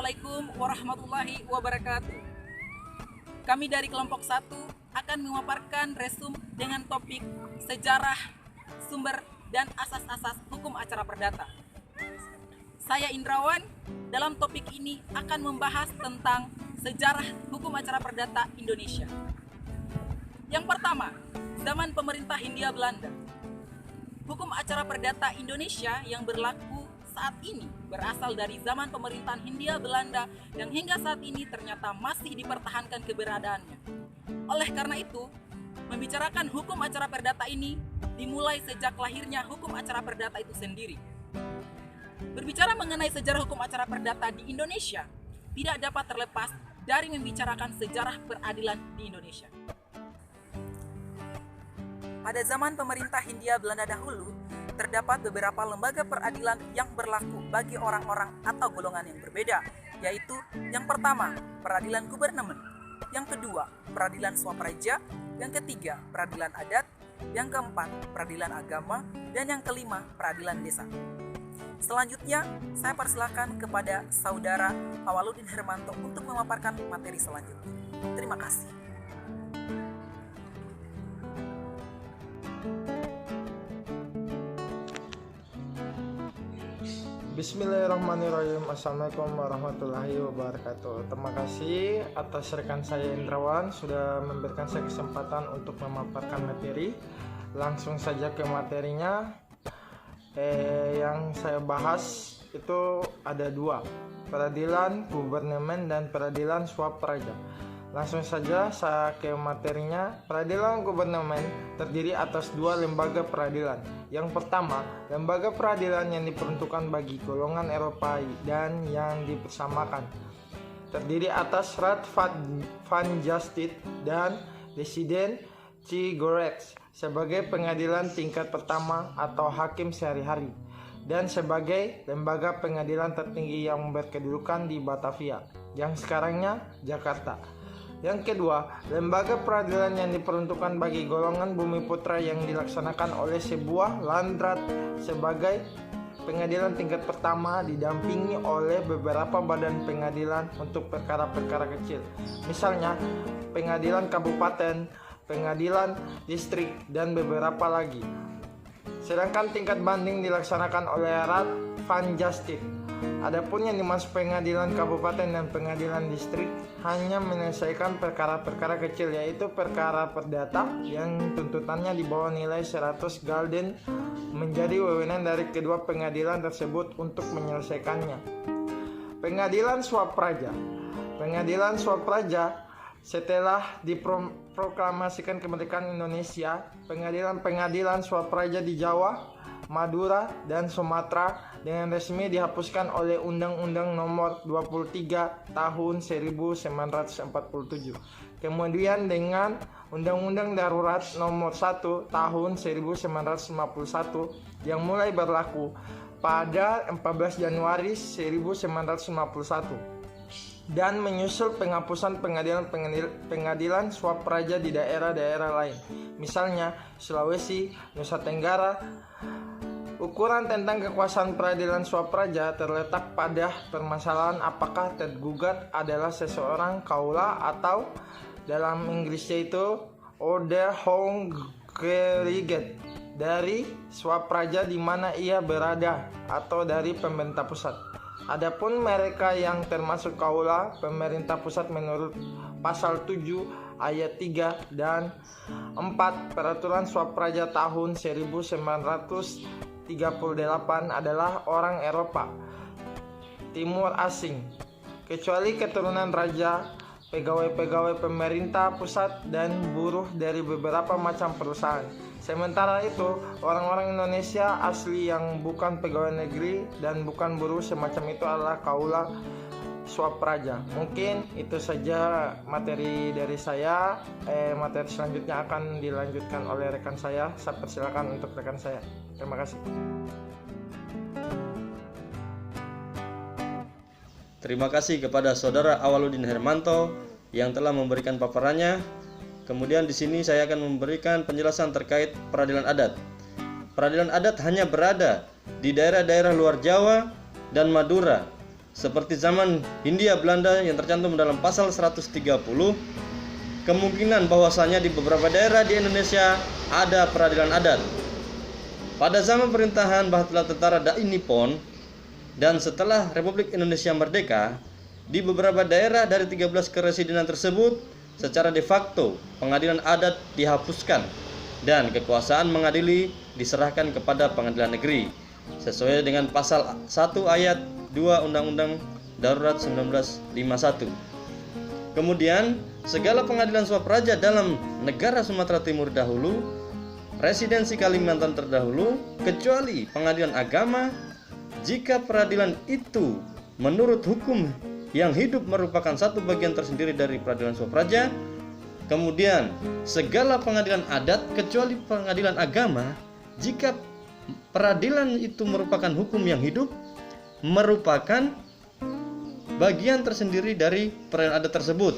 Assalamualaikum warahmatullahi wabarakatuh. Kami dari kelompok 1 akan memaparkan resum dengan topik sejarah, sumber, dan asas-asas hukum acara perdata. Saya Indrawan, dalam topik ini akan membahas tentang sejarah hukum acara perdata Indonesia. Yang pertama, zaman pemerintah Hindia Belanda. Hukum acara perdata Indonesia yang berlaku saat ini berasal dari zaman pemerintahan Hindia Belanda yang hingga saat ini ternyata masih dipertahankan keberadaannya. Oleh karena itu, membicarakan hukum acara perdata ini dimulai sejak lahirnya hukum acara perdata itu sendiri. Berbicara mengenai sejarah hukum acara perdata di Indonesia, tidak dapat terlepas dari membicarakan sejarah peradilan di Indonesia. Pada zaman pemerintah Hindia Belanda dahulu, terdapat beberapa lembaga peradilan yang berlaku bagi orang-orang atau golongan yang berbeda, yaitu yang pertama, peradilan gubernemen, yang kedua, peradilan swapraja, yang ketiga, peradilan adat, yang keempat, peradilan agama, dan yang kelima, peradilan desa. Selanjutnya, saya persilakan kepada Saudara Awaludin Hermanto untuk memaparkan materi selanjutnya. Terima kasih. Bismillahirrahmanirrahim. Assalamualaikum warahmatullahi wabarakatuh. Terima kasih atas rekan saya Indrawan sudah memberikan saya kesempatan untuk memaparkan materi. Langsung saja ke materinya. Yang saya bahas itu ada dua, peradilan gubernemen dan peradilan swapraja. Langsung saja saya ke materinya. Peradilan gubernemen terdiri atas dua lembaga peradilan. Yang pertama, lembaga peradilan yang diperuntukkan bagi golongan Eropa dan yang dipersamakan. Terdiri atas Raad van Justice dan Residen Cigarettes sebagai pengadilan tingkat pertama atau hakim sehari-hari dan sebagai lembaga pengadilan tertinggi yang berkedudukan di Batavia, yang sekarangnya Jakarta. Yang kedua, lembaga peradilan yang diperuntukkan bagi golongan Bumiputra yang dilaksanakan oleh sebuah landrat sebagai pengadilan tingkat pertama didampingi oleh beberapa badan pengadilan untuk perkara-perkara kecil. Misalnya, pengadilan kabupaten, pengadilan distrik, dan beberapa lagi. Sedangkan tingkat banding dilaksanakan oleh Raad van Justice. Adapun yang dimaksud pengadilan kabupaten dan pengadilan distrik hanya menyelesaikan perkara-perkara kecil, yaitu perkara perdata yang tuntutannya di bawah nilai 100 gulden, menjadi wewenang dari kedua pengadilan tersebut untuk menyelesaikannya. Pengadilan swapraja. Pengadilan swapraja setelah diproklamasikan kemerdekaan Indonesia, pengadilan-pengadilan swapraja di Jawa, Madura, dan Sumatera dengan resmi dihapuskan oleh Undang-Undang Nomor 23 Tahun 1947. Kemudian dengan Undang-Undang Darurat Nomor 1 Tahun 1951 yang mulai berlaku pada 14 Januari 1951 dan menyusul penghapusan pengadilan swapraja di daerah-daerah lain, misalnya Sulawesi, Nusa Tenggara. Ukuran tentang kekuasaan peradilan swapraja terletak pada permasalahan apakah tergugat adalah seseorang kaula atau dalam Inggrisnya itu order hongkeriget dari swapraja di mana ia berada atau dari pemerintah pusat. Adapun mereka yang termasuk kaula, pemerintah pusat menurut pasal 7 ayat 3 dan 4 Peraturan Swapraja tahun 1938 adalah orang Eropa Timur asing, kecuali keturunan raja, pegawai-pegawai pemerintah pusat, dan buruh dari beberapa macam perusahaan. Sementara itu, orang-orang Indonesia asli yang bukan pegawai negeri dan bukan buruh semacam itu adalah kaula swapraja. Mungkin itu saja materi dari saya. Materi selanjutnya akan dilanjutkan oleh rekan saya. Saya persilakan untuk rekan saya. Terima kasih. Terima kasih kepada Saudara Awaludin Hermanto yang telah memberikan paparannya. Kemudian di sini saya akan memberikan penjelasan terkait peradilan adat. Peradilan adat hanya berada di daerah-daerah luar Jawa dan Madura. seperti zaman Hindia Belanda yang tercantum dalam pasal 130, kemungkinan bahwasanya di beberapa daerah di Indonesia ada peradilan adat. Pada zaman pemerintahan bala tentara Dai Nippon dan setelah Republik Indonesia merdeka, di beberapa daerah dari 13 keresidenan tersebut secara de facto pengadilan adat dihapuskan dan kekuasaan mengadili diserahkan kepada pengadilan negeri sesuai dengan pasal 1 ayat 2 Undang-Undang Darurat 1951. Kemudian, segala pengadilan swapraja dalam negara Sumatera Timur dahulu, residensi Kalimantan terdahulu, kecuali pengadilan agama, jika peradilan itu menurut hukum yang hidup merupakan satu bagian tersendiri dari peradilan swapraja. Kemudian, segala pengadilan adat kecuali pengadilan agama, jika peradilan itu merupakan hukum yang hidup, merupakan bagian tersendiri dari peradilan adat tersebut.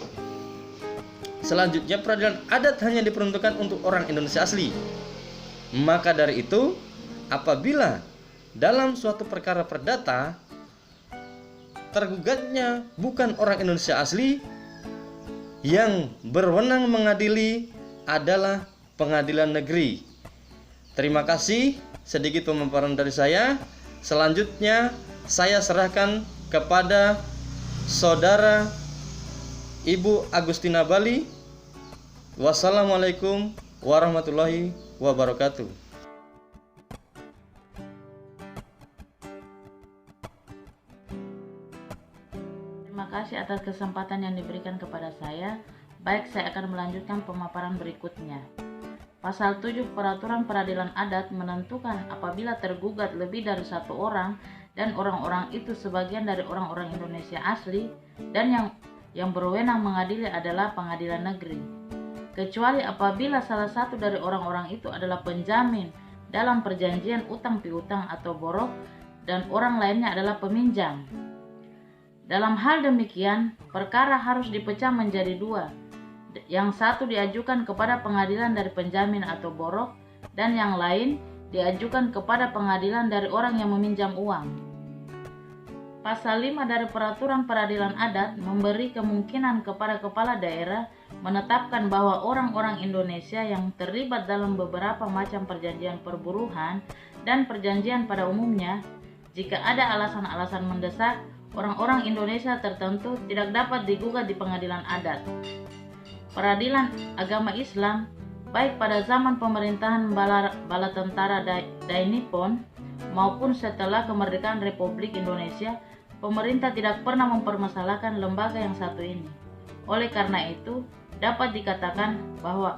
Selanjutnya, peradilan adat hanya diperuntukkan untuk orang Indonesia asli. Maka dari itu, apabila dalam suatu perkara perdata tergugatnya bukan orang Indonesia asli, yang berwenang mengadili adalah pengadilan negeri. Terima kasih, sedikit pemaparan dari saya. Selanjutnya saya serahkan kepada Saudara Ibu Agustina Bali. Wassalamualaikum warahmatullahi wabarakatuh. Terima kasih atas kesempatan yang diberikan kepada saya. Baik, saya akan melanjutkan pemaparan berikutnya. Pasal 7 Peraturan Peradilan Adat menentukan apabila tergugat lebih dari satu orang dan orang-orang itu sebagian dari orang-orang Indonesia asli dan yang berwenang mengadili adalah pengadilan negeri. Kecuali apabila salah satu dari orang-orang itu adalah penjamin dalam perjanjian utang piutang atau borok dan orang lainnya adalah peminjam. Dalam hal demikian, perkara harus dipecah menjadi dua. Yang satu diajukan kepada pengadilan dari penjamin atau borok, dan yang lain diajukan kepada pengadilan dari orang yang meminjam uang. Pasal 5 dari Peraturan Peradilan Adat memberi kemungkinan kepada kepala daerah menetapkan bahwa orang-orang Indonesia yang terlibat dalam beberapa macam perjanjian perburuhan dan perjanjian pada umumnya, jika ada alasan-alasan mendesak, orang-orang Indonesia tertentu tidak dapat digugat di pengadilan adat. Peradilan agama Islam, baik pada zaman pemerintahan bala tentara Dai Nippon maupun setelah kemerdekaan Republik Indonesia, pemerintah tidak pernah mempermasalahkan lembaga yang satu ini. Oleh karena itu, dapat dikatakan bahwa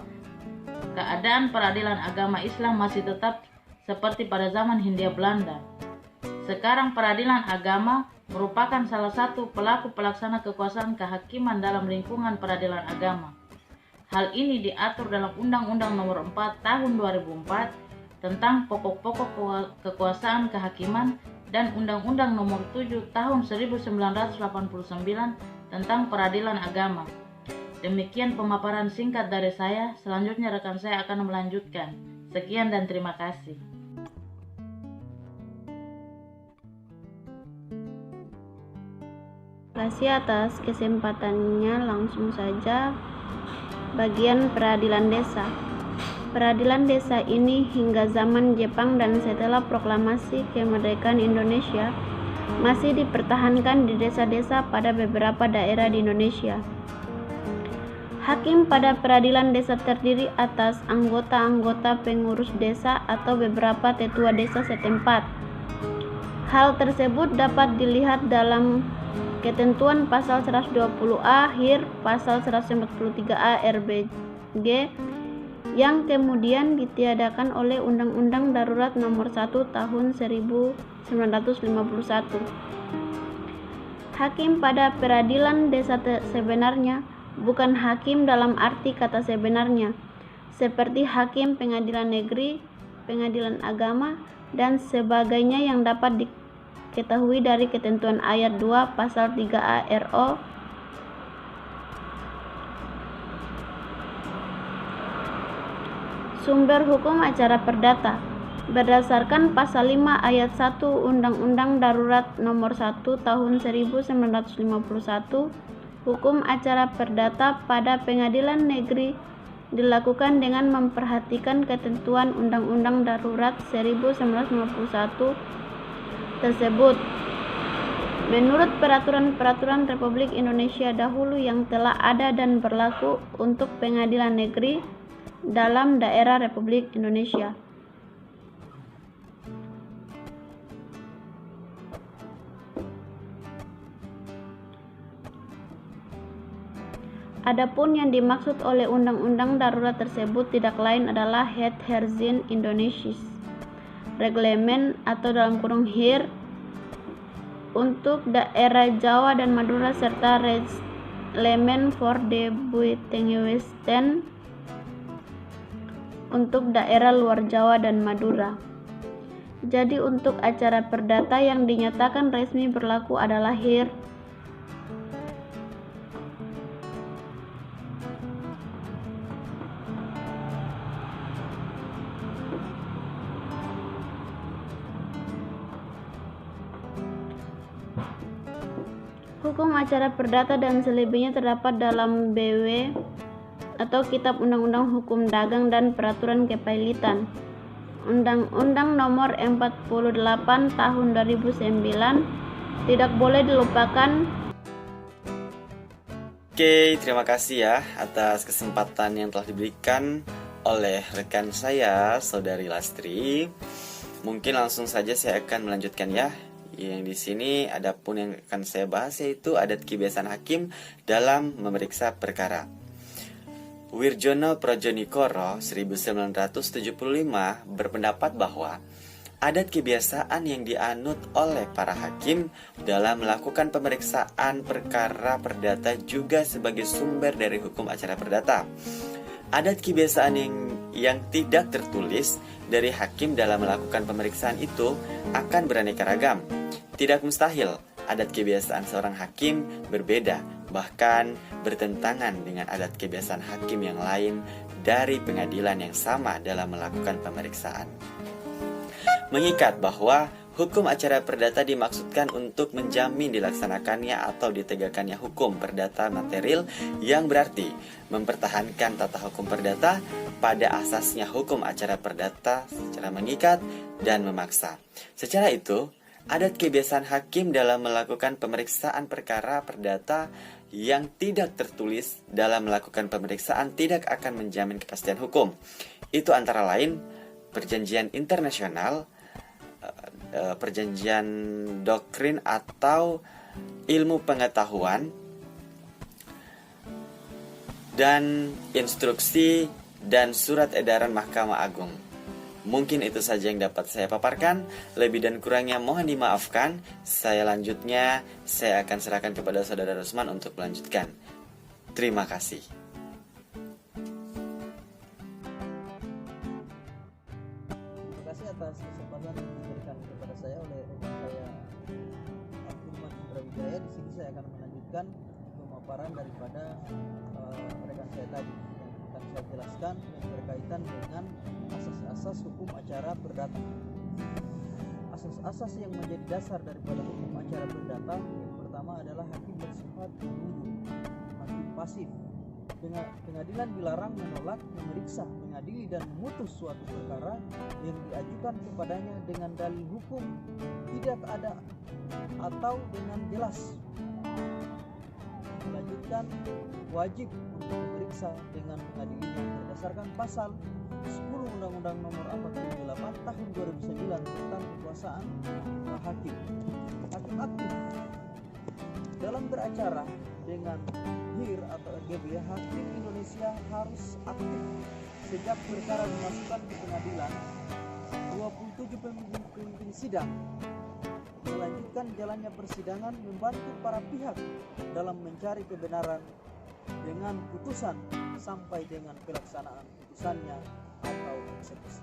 keadaan peradilan agama Islam masih tetap seperti pada zaman Hindia Belanda. Sekarang peradilan agama merupakan salah satu pelaku pelaksana kekuasaan kehakiman dalam lingkungan peradilan agama. Hal ini diatur dalam Undang-Undang Nomor 4 Tahun 2004 tentang pokok-pokok kekuasaan kehakiman dan Undang-Undang Nomor 7 Tahun 1989 tentang peradilan agama. Demikian pemaparan singkat dari saya. Selanjutnya rekan saya akan melanjutkan. Sekian dan terima kasih. Terima kasih atas kesempatannya. Langsung saja bagian peradilan desa. Peradilan desa ini hingga zaman Jepang dan setelah proklamasi kemerdekaan Indonesia masih dipertahankan di desa-desa pada beberapa daerah di Indonesia. Hakim pada peradilan desa terdiri atas anggota-anggota pengurus desa atau beberapa tetua desa setempat. Hal tersebut dapat dilihat dalam ketentuan pasal 120A akhir pasal 143A RBG yang kemudian ditiadakan oleh Undang-Undang Darurat Nomor 1 Tahun 1951. Hakim pada peradilan desa sebenarnya bukan hakim dalam arti kata sebenarnya, seperti hakim pengadilan negeri, pengadilan agama, dan sebagainya yang dapat diketahui dari ketentuan ayat 2 pasal 3A RO Sumber hukum acara perdata. berdasarkan pasal 5 ayat 1 Undang-Undang Darurat Nomor 1 Tahun 1951, hukum acara perdata pada pengadilan negeri dilakukan dengan memperhatikan ketentuan Undang-Undang Darurat 1951 tersebut. Menurut peraturan-peraturan Republik Indonesia dahulu yang telah ada dan berlaku untuk pengadilan negeri dalam daerah Republik Indonesia. Adapun yang dimaksud oleh undang-undang darurat tersebut tidak lain adalah Het Herzien Indonesisch Reglement atau dalam kurung HIR untuk daerah Jawa dan Madura serta Reglement for de Buitengewesten untuk daerah luar Jawa dan Madura. Jadi untuk acara perdata yang dinyatakan resmi berlaku adalah HIR. Hukum acara perdata dan selebihnya terdapat dalam BW atau Kitab Undang-Undang Hukum Dagang dan Peraturan Kepailitan. Undang-Undang Nomor 48 Tahun 2009 tidak boleh dilupakan. Oke, terima kasih ya atas kesempatan yang telah diberikan oleh rekan saya, Saudari Lastri. Mungkin langsung saja saya akan melanjutkan ya. Yang di sini adapun yang akan saya bahas yaitu adat kebiasaan hakim dalam memeriksa perkara. Wirjono Projonegoro 1975 berpendapat bahwa adat kebiasaan yang dianut oleh para hakim dalam melakukan pemeriksaan perkara perdata juga sebagai sumber dari hukum acara perdata. Adat kebiasaan yang tidak tertulis dari hakim dalam melakukan pemeriksaan itu akan beraneka ragam. Tidak mustahil adat kebiasaan seorang hakim berbeda, bahkan bertentangan dengan adat kebiasaan hakim yang lain dari pengadilan yang sama dalam melakukan pemeriksaan. Mengikat bahwa hukum acara perdata dimaksudkan untuk menjamin dilaksanakannya atau ditegakkannya hukum perdata material yang berarti mempertahankan tata hukum perdata pada asasnya hukum acara perdata secara mengikat dan memaksa. Secara itu, adat kebiasaan hakim dalam melakukan pemeriksaan perkara perdata yang tidak tertulis dalam melakukan pemeriksaan tidak akan menjamin kepastian hukum. Itu antara lain perjanjian internasional, perjanjian doktrin atau ilmu pengetahuan, dan instruksi dan surat edaran Mahkamah Agung. Mungkin itu saja yang dapat saya paparkan. Lebih dan kurangnya mohon dimaafkan. Saya akan serahkan kepada Saudara Rusman untuk melanjutkan. Terima kasih. Terima kasih atas kesempatan yang diberikan kepada saya oleh rekan saya Abdurrahman Brawijaya. Di sini saya akan melanjutkan pemaparan daripada rekan saya tadi yang akan saya jelaskan yang berkaitan dengan asas-asas hukum acara perdata. Asas-asas yang menjadi dasar daripada hukum acara perdata yang pertama adalah hakim bersifat menunggu, hakim pasif. Pengadilan dilarang menolak, memeriksa, mengadili dan memutus suatu perkara yang diajukan kepadanya dengan dalil hukum tidak ada atau dengan jelas. Melanjutkan, wajib untuk memeriksa dengan mengadilinya berdasarkan pasal 10 Undang-Undang Nomor 48 Tahun 2009 tentang kekuasaan hakim. Hakim aktif dalam beracara dengan HIR atau RGB. Hakim Indonesia harus aktif sejak perkara dimasukkan ke pengadilan. 27 pemimpin sidang melanjutkan jalannya persidangan, membantu para pihak dalam mencari kebenaran dengan putusan sampai dengan pelaksanaan putusannya atau eksekusi.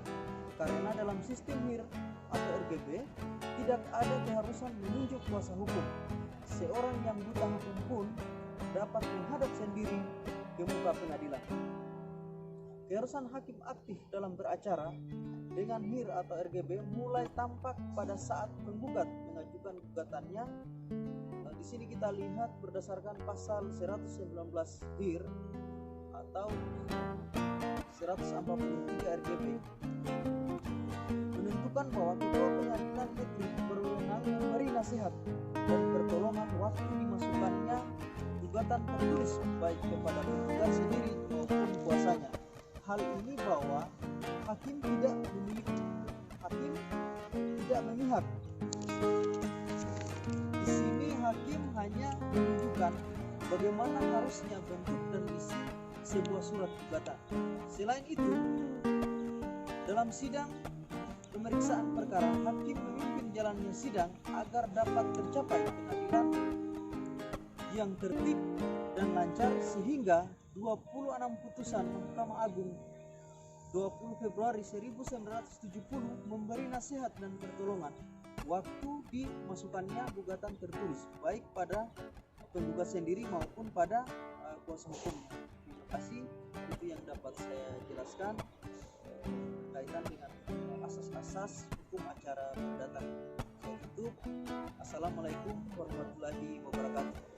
Karena dalam sistem HIR atau RGB tidak ada keharusan menunjuk kuasa hukum. Seorang yang buta hukum pun dapat menghadap sendiri ke muka pengadilan. keharusan hakim aktif dalam beracara dengan HIR atau RGB mulai tampak pada saat penggugat mengajukan gugatannya. Di sini kita lihat berdasarkan pasal 119 HIR atau 143 RGB menentukan bahwa ketua pengadilan negeri berwenang memberi nasihat dan pertolongan waktu dimasukkannya gugatan tertulis baik kepada penggugat sendiri maupun kuasanya. Hal ini bahwa hakim tidak memihak. Di sini hakim hanya menunjukkan bagaimana harusnya bentuk dan isi sebuah surat gugatan. Selain itu, dalam sidang pemeriksaan perkara, hakim memimpin jalannya sidang agar dapat tercapai pengadilan yang tertib dan lancar, sehingga 26 putusan Mahkamah Agung 20 Februari 1970 memberi nasihat dan pertolongan waktu dimasukkannya gugatan tertulis baik pada penggugat sendiri maupun pada kuasa hukumnya. Terima kasih, itu yang dapat saya jelaskan berkaitan dengan asas-asas hukum acara perdata. Saya tutup. Assalamualaikum warahmatullahi wabarakatuh.